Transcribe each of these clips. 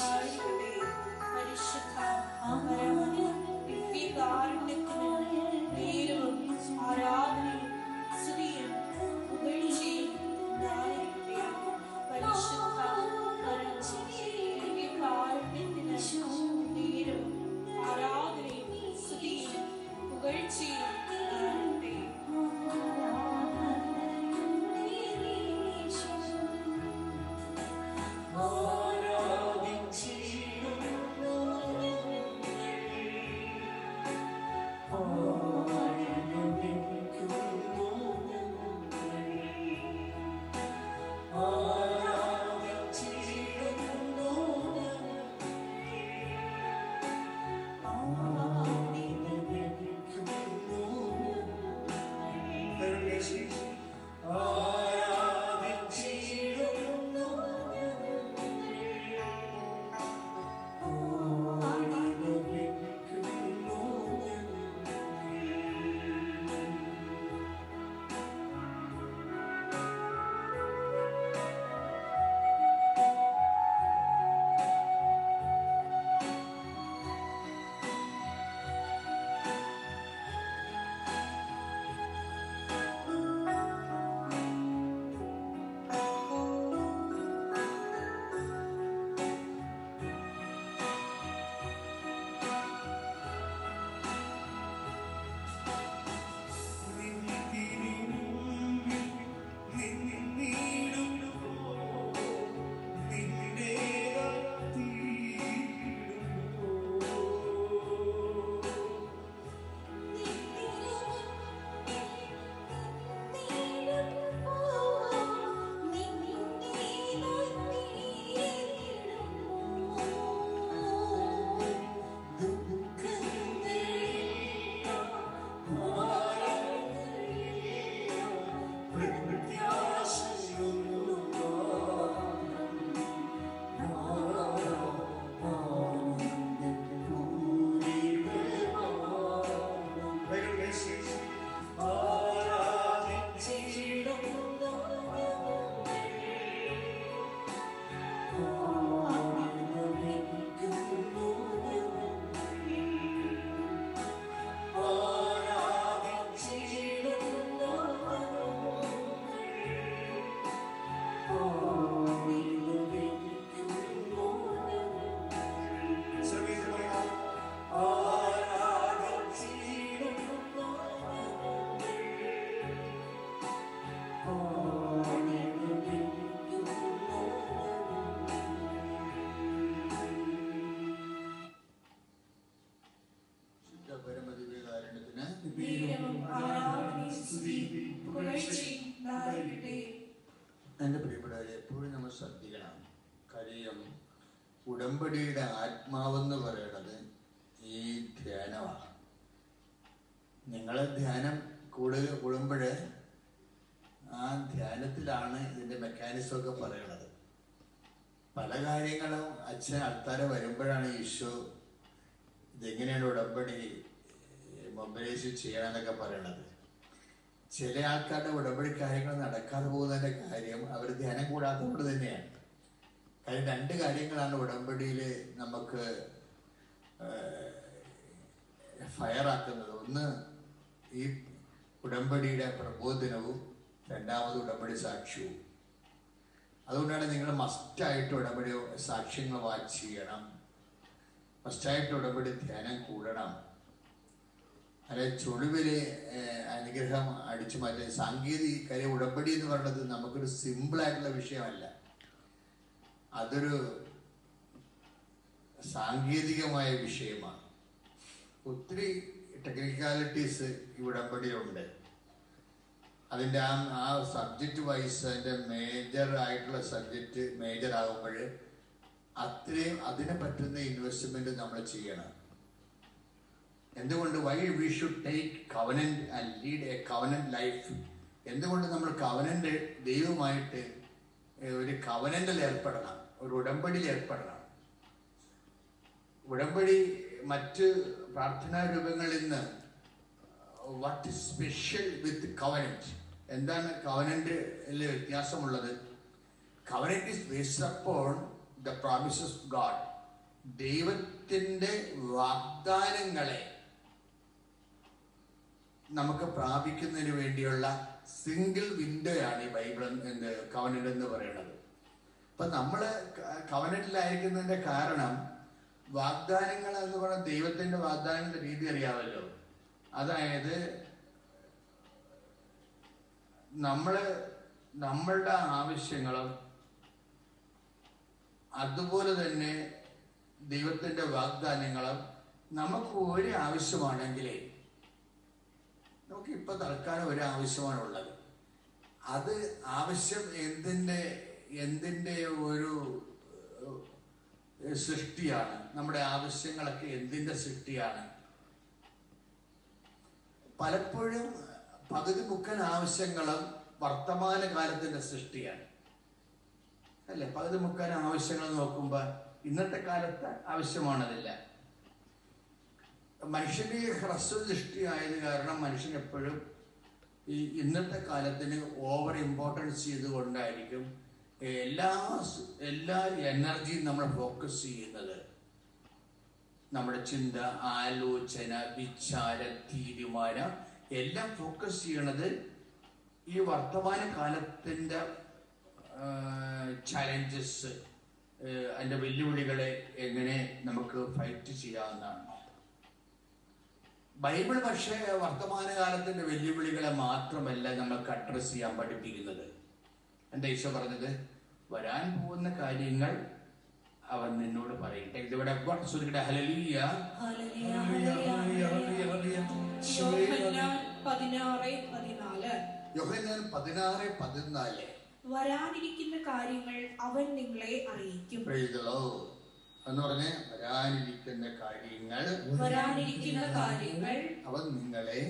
ഉണ്ടായിരിക്കട്ടെ. പരിശുദ്ധ ദിവ്യകാരുണ്യത്തിന് നേരവും ആരാധനയും സ്തുതിയും പുകഴ്ചയും ഉണ്ടായിരിക്കട്ടെ. പരിശുദ്ധ ദിവ്യകാരുണ്യത്തിന് നേരവും ആരാധനയും സ്തുതിയും പുകഴ്ചയും ഉണ്ടായിരിക്കട്ടെ. എൻ്റെ പ്രിയപ്പെട്ടവരെ, എപ്പോഴും നമ്മൾ ശ്രദ്ധിക്കണം. കാര്യം ഉടമ്പടിയുടെ ആത്മാവെന്ന് പറയുന്നത് ഈ ധ്യാനമാണ്. നിങ്ങളെ ധ്യാനം കൂടുതൽ കൂടുമ്പോൾ ആ ധ്യാനത്തിലാണ് ഇതിൻ്റെ മെക്കാനിസമൊക്കെ പറയണത്. പല കാര്യങ്ങളും അച്ഛൻ ആൾക്കാരെ വരുമ്പോഴാണ് ഈശോ ഇതെങ്ങനെയാണ് ഉടമ്പടി മൊബൈലൈസ് ചെയ്യണമെന്നൊക്കെ പറയണത്. ചില ആൾക്കാരുടെ ഉടമ്പടി കാര്യങ്ങൾ നടക്കാതെ പോകുന്നതിൻ്റെ കാര്യം അവർ ധ്യാനം കൂടാത്തതുകൊണ്ട് തന്നെയാണ്. കാര്യം രണ്ട് കാര്യങ്ങളാണ് ഉടമ്പടിയിൽ നമുക്ക് ഫയറാക്കുന്നത്. ഒന്ന് ഈ ഉടമ്പടിയുടെ പ്രബോധനവും, രണ്ടാമത് ഉടമ്പടി സാക്ഷ്യവും. അതുകൊണ്ടാണ് നിങ്ങൾ മസ്റ്റായിട്ട് ഉടമ്പടി സാക്ഷ്യങ്ങൾ വാച്ച് ചെയ്യണം, മസ്റ്റായിട്ട് ഉടമ്പടി ധ്യാനം കൂടണം. അല്ലെ ചുളിവില് അനുഗ്രഹം അടിച്ചു മാറ്റാൻ സാങ്കേതിക കാര്യം. ഉടമ്പടി എന്ന് പറയുന്നത് നമുക്കൊരു സിമ്പിളായിട്ടുള്ള വിഷയമല്ല, അതൊരു സാങ്കേതികമായ വിഷയമാണ്. ഒത്തിരി ടെക്നിക്കാലിറ്റീസ് ഈ ഉടമ്പടിയുണ്ട്. അതിൻ്റെ ആ സബ്ജക്റ്റ് വൈസ് അതിൻ്റെ മേജർ ആയിട്ടുള്ള സബ്ജക്റ്റ് മേജർ ആകുമ്പോൾ അത്രയും അതിനെ പറ്റുന്ന ഇൻവെസ്റ്റ്മെൻറ്റ് നമ്മൾ ചെയ്യണം. എന്തുകൊണ്ട് why we should take covenant and lead a covenant life? എന്തുകൊണ്ട് നമ്മൾ കവനന്റ് ദൈവമായിട്ട് ഒരു കവനന്റിൽ ഏർപ്പെടണം, ഒരു ഉടമ്പടിയിൽ ഏർപ്പെടണം. ഉടമ്പടി മറ്റ് പ്രാർത്ഥനാ രൂപങ്ങളിൽ നിന്ന് what is special with covenant? എന്താണ് കവനന്റിൽ വ്യത്യാസമുള്ളത്? Covenant is based upon the promises of God, ദൈവത്തിൻ്റെ വാഗ്ദാനങ്ങളെ നമുക്ക് പ്രാപിക്കുന്നതിന് വേണ്ടിയുള്ള സിംഗിൾ വിൻഡോയാണ് ഈ ബൈബിൾ കവനന്റ് എന്ന് പറയുന്നത്. അപ്പൊ നമ്മള് കവനന്റിലായിരിക്കുന്നതിന്റെ കാരണം, വാഗ്ദാനങ്ങൾ എന്ന് പറയുന്ന ദൈവത്തിന്റെ വാഗ്ദാനങ്ങളുടെ രീതി അറിയാമല്ലോ. അതായത് നമ്മളുടെ ആവശ്യങ്ങളും അതുപോലെ തന്നെ ദൈവത്തിന്റെ വാഗ്ദാനങ്ങളും നമുക്ക് ഒരു ആവശ്യമാണെങ്കിലേ, നമുക്ക് ഇപ്പൊ തൽക്കാലം ഒരു ആവശ്യമാണുള്ളത്. അത് ആവശ്യം എന്തിൻ്റെ ഒരു സൃഷ്ടിയാണ്? നമ്മുടെ ആവശ്യങ്ങളൊക്കെ എന്തിൻ്റെ സൃഷ്ടിയാണ്? പലപ്പോഴും പകുതി മുക്കൻ ആവശ്യങ്ങളും വർത്തമാനകാലത്തിന്റെ സൃഷ്ടിയാണ്, അല്ലെ? പകുതി മുക്കൻ ആവശ്യങ്ങൾ നോക്കുമ്പോൾ ഇന്നത്തെ കാലത്ത് ആവശ്യമാണതില്ല. മനുഷ്യന്റെ ഹ്രസ്വ ദൃഷ്ടിയായത് കാരണം മനുഷ്യൻ എപ്പോഴും ഈ ഇന്നത്തെ കാലത്തിന് ഓവർ ഇമ്പോർട്ടൻസ് ചെയ്തുകൊണ്ടായിരിക്കും എല്ലാ എനർജിയും നമ്മൾ ഫോക്കസ് ചെയ്യുന്നത്. നമ്മുടെ ചിന്ത, ആലോചന, വിചാരം, തീരുമാനം എല്ലാം ഫോക്കസ് ചെയ്യണത് ഈ വർത്തമാന കാലത്തിൻ്റെ ചാലഞ്ചസ്, അതിൻ്റെ വെല്ലുവിളികളെ എങ്ങനെ നമുക്ക് ഫൈറ്റ് ചെയ്യാവുന്നതാണ്. ബൈബിൾ പക്ഷേ വർത്തമാനകാലത്തിന്റെ വെല്ലുവിളികളെ മാത്രമല്ല നമ്മൾക്ക് അഡ്രസ് ചെയ്യാൻ പഠിപ്പിക്കുന്നത്. എന്താ ഈശോ പറഞ്ഞത്? വരാൻ പോകുന്ന കാര്യങ്ങൾ അവൻ നിന്നോട് പറയട്ടെ. ഇതിവിടെ ഹല്ലേലൂയ. യോഹന്നാൻ 16:14 വരാനിരിക്കുന്ന കാര്യങ്ങൾ അവൻ നിങ്ങളെ അറിയിക്കും. പ്രൈസ് ദി ലോർഡ് എന്ന് പറഞ്ഞേ, വരാനിരിക്കുന്ന കാര്യങ്ങൾ അവൻ നിങ്ങളെ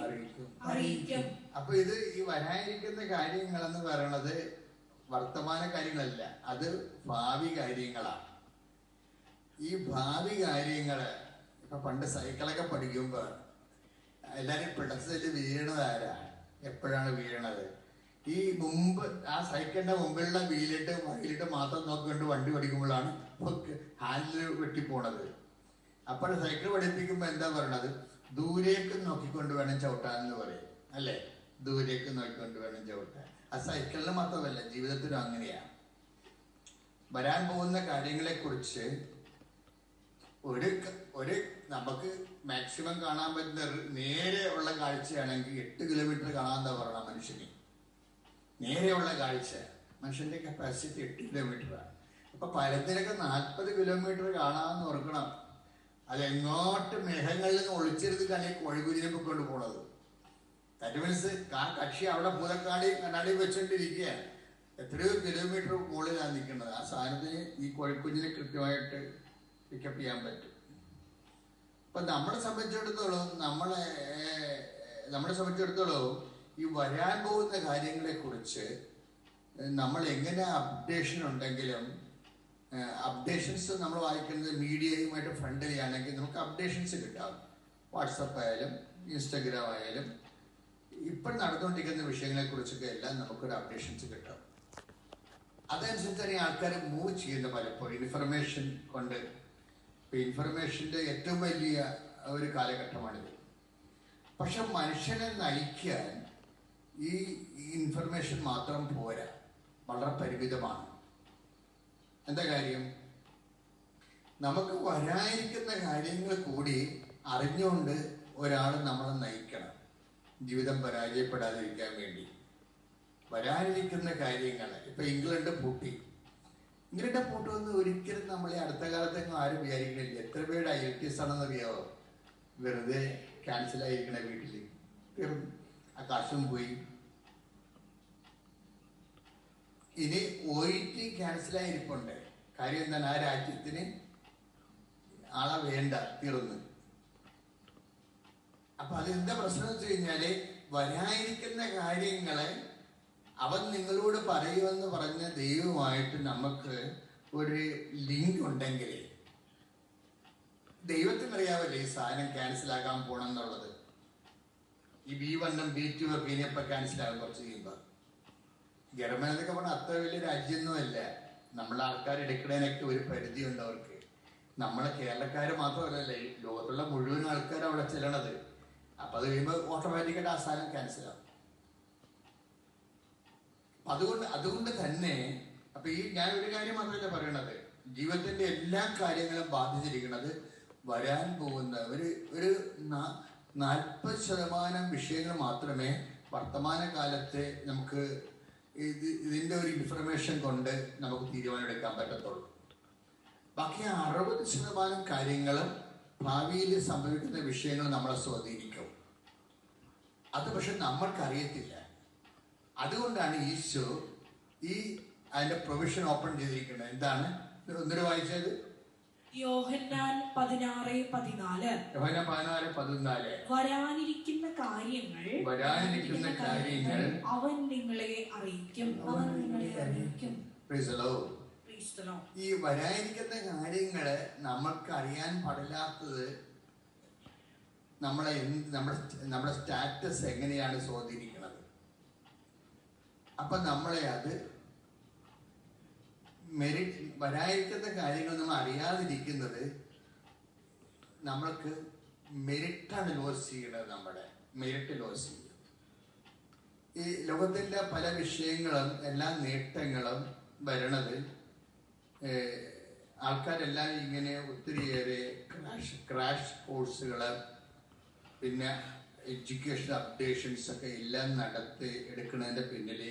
അറിയിക്കും. അപ്പൊ ഇത് ഈ വരാനിരിക്കുന്ന കാര്യങ്ങൾ എന്ന് പറയണത് വർത്തമാന കാര്യങ്ങളല്ല, അത് ഭാവി കാര്യങ്ങളാണ്. ഈ ഭാവി കാര്യങ്ങള് ഇപ്പൊ പണ്ട് സൈക്കിളൊക്കെ പഠിക്കുമ്പോ എല്ലാരും പിടച്ചിട്ട് വീഴണതാരാണ്? എപ്പോഴാണ് വീഴണത്? ഈ മുമ്പ് ആ സൈക്കിളിന്റെ മുമ്പിലുള്ള വീലിട്ട് മാത്രം നോക്കിക്കൊണ്ട് വണ്ടി പഠിക്കുമ്പോഴാണ് ഹാൻഡിൽ വെട്ടിപ്പോണത്. അപ്പോൾ സൈക്കിൾ പഠിപ്പിക്കുമ്പോ എന്താ പറയണത്? ദൂരേക്ക് നോക്കിക്കൊണ്ട് വേണം ചവിട്ടാന്ന് പറയും, അല്ലെ? ദൂരേക്ക് നോക്കിക്കൊണ്ട് വേണം ചവിട്ടാൻ. ആ സൈക്കിളിന് മാത്രമല്ല, ജീവിതത്തിലും അങ്ങനെയാണ്. വരാൻ പോകുന്ന കാര്യങ്ങളെ കുറിച്ച് ഒരു നമുക്ക് മാക്സിമം കാണാൻ പറ്റുന്ന നേരെ ഉള്ള കാഴ്ചയാണെങ്കിൽ 8 കിലോമീറ്റർ കാണാൻ പറയണം മനുഷ്യന്. നേരെയുള്ള കാഴ്ച മനുഷ്യന്റെ കപ്പാസിറ്റി 8 കിലോമീറ്ററാണ്. അപ്പൊ പലത്തിനൊക്കെ 40 കിലോമീറ്റർ കാണാമെന്ന് ഓർക്കണം. അതെങ്ങോട്ട് മേഘങ്ങളിൽ നിന്ന് ഒളിച്ചെടുത്തിട്ടാണ് ഈ കോഴിക്കുഞ്ഞിനെ കൊണ്ട് പോണത്. ദാറ്റ് മീൻസ് ആ കക്ഷി അവിടെ പൂതക്കാടി കണ്ണാടി വെച്ചോണ്ടിരിക്കുകയാണ്. എത്രയോ കിലോമീറ്റർ മുകളിലാണ് നിൽക്കുന്നത്. ആ സാധനത്തിന് ഈ കോഴിക്കുഞ്ഞിനെ കൃത്യമായിട്ട് പിക്കപ്പ് ചെയ്യാൻ പറ്റും. അപ്പൊ നമ്മളെ സംബന്ധിച്ചിടത്തോളം ഈ വരാൻ പോകുന്ന കാര്യങ്ങളെ കുറിച്ച് നമ്മൾ എങ്ങനെ അപ്ഡേഷൻ ഉണ്ടെങ്കിലും, അപ്ഡേഷൻസ് നമ്മൾ വായിക്കുന്നത് മീഡിയയുമായിട്ട് ഫ്രണ്ട്ലി ആണെങ്കിൽ നമുക്ക് അപ്ഡേഷൻസ് കിട്ടാം. വാട്സപ്പ് ആയാലും ഇൻസ്റ്റഗ്രാം ആയാലും ഇപ്പോൾ നടന്നുകൊണ്ടിരിക്കുന്ന വിഷയങ്ങളെ കുറിച്ചൊക്കെ എല്ലാം നമുക്കൊരു അപ്ഡേഷൻസ് കിട്ടാം. അതനുസരിച്ചാണ് ഈ ആൾക്കാർ മൂവ് ചെയ്യുന്നത്. പലപ്പോഴും ഇൻഫർമേഷൻ കൊണ്ട്, ഇപ്പൊ ഇൻഫർമേഷന്റെ ഏറ്റവും വലിയ ഒരു കാലഘട്ടമാണിത്. പക്ഷെ മനുഷ്യനെ നയിക്കാൻ ഈ ഇൻഫർമേഷൻ മാത്രം പോരാ, വളരെ പരിമിതമാണ്. എന്താ കാര്യം? നമുക്ക് വരാനിരിക്കുന്ന കാര്യങ്ങൾ കൂടി അറിഞ്ഞുകൊണ്ട് ഒരാൾ നമ്മളെ നയിക്കണം, ജീവിതം പരാജയപ്പെടാതിരിക്കാൻ വേണ്ടി. വരാനിരിക്കുന്ന കാര്യങ്ങൾ, ഇപ്പൊ ഇംഗ്ലണ്ട് പൂട്ടുമെന്ന് ഒരിക്കലും നമ്മളെ അടുത്ത കാലത്തെങ്ങും ആരും വിചാരിക്കണില്ല. എത്ര പേരുടെ IELTS ആണെന്നറിയാവോ വെറുതെ ക്യാൻസൽ ആയിരിക്കണ വീട്ടിൽ തീർന്നു, ആ കാശും പോയി. ഇനി OET ക്യാൻസൽ ആയിരിപ്പുണ്ട്. കാര്യം എന്താണ്? ആ രാജ്യത്തിന് ആളെ വേണ്ട, തീർന്നു. അപ്പൊ അതെന്താ പ്രശ്നം വെച്ച് കഴിഞ്ഞാല്, വരാനിരിക്കുന്ന കാര്യങ്ങളെ അവൻ നിങ്ങളോട് പറയുമെന്ന് പറഞ്ഞ ദൈവമായിട്ട് നമുക്ക് ഒരു ലിങ്ക് ഉണ്ടെങ്കിൽ, ദൈവത്തിനറിയാവല്ലേ ഈ സാധനം ക്യാൻസലാക്കാൻ പോണെന്നുള്ളത്. ഈ B1 B2 ഒക്കെ ഇനിയപ്പോ ക്യാൻസലാകും കുറച്ച് കഴിയുമ്പോ. ജർമ്മനി എന്നൊക്കെ പറഞ്ഞാൽ അത്ര വലിയ രാജ്യമൊന്നുമല്ല. നമ്മളെ ആൾക്കാർ എടുക്കുന്നതിനൊക്കെ ഒരു പരിധിയുണ്ട് അവർക്ക്. നമ്മളെ കേരളക്കാർ മാത്രമല്ലല്ലേ, ലോകത്തുള്ള മുഴുവൻ ആൾക്കാരും അവിടെ ചെല്ലണത്. അപ്പൊ അത് കഴിയുമ്പോൾ ഓട്ടോമാറ്റിക്കായിട്ട് ആ സാധനം ക്യാൻസലാവും. അതുകൊണ്ട് തന്നെ അപ്പൊ ഞാൻ ഒരു കാര്യം മാത്രമല്ല പറയണത്, ജീവിതത്തിന്റെ എല്ലാ കാര്യങ്ങളും ബാധിച്ചിരിക്കുന്നത് വരാൻ പോകുന്ന ഒരു 40% വിഷയങ്ങൾ മാത്രമേ വർത്തമാന കാലത്തെ നമുക്ക് ഇതിന്റെ ഒരു ഇൻഫർമേഷൻ കൊണ്ട് നമുക്ക് തീരുമാനം എടുക്കാൻ പറ്റത്തുള്ളൂ. ബാക്കി 60% കാര്യങ്ങളും ഭാവിയിൽ സംഭവിക്കുന്ന വിഷയങ്ങൾ നമ്മളെ സ്വാധീനിക്കും. അത് പക്ഷെ നമ്മൾക്കറിയത്തില്ല. അതുകൊണ്ടാണ് ഈശോ അതിന്റെ പ്രൊവിഷൻ ഓപ്പൺ ചെയ്തിരിക്കുന്നത്. എന്താണ് ഒന്നിട്ട് വായിച്ചത്? യോഹന്നാൻ 16:14. യോഹന്നാൻ 16:14. വരാനിരിക്കുന്ന കാര്യങ്ങൾ അവൻ നിങ്ങളെ അറിയിക്കും. Praise the Lord. ഈ വരാനിരിക്കുന്ന കാര്യങ്ങള് നമ്മൾക്ക് അറിയാൻ പാടില്ലാത്തത് നമ്മുടെ സ്റ്റാറ്റസ് എങ്ങനെയാണ് സ്വാധീനിക്കുന്നത്. അപ്പൊ നമ്മളെ അത് വരാനിരിക്കുന്ന കാര്യങ്ങൾ നമ്മൾ അറിയാതിരിക്കുന്നത് നമ്മൾക്ക് മെരിറ്റാണ് ലോസ് ചെയ്യുന്നത്. നമ്മുടെ മെരിറ്റ് ലോസ് ചെയ്യും. ഈ ലോകത്തിന്റെ പല വിഷയങ്ങളും എല്ലാ നേട്ടങ്ങളും വരണത് ആൾക്കാരെല്ലാം ഇങ്ങനെ ഒത്തിരിയേറെ ക്രാഷ് കോഴ്സുകള്, പിന്നെ എഡ്യൂക്കേഷൻ അപ്ഡേഷൻസ് ഒക്കെ എല്ലാം എടുക്കുന്നതിന്റെ പിന്നില്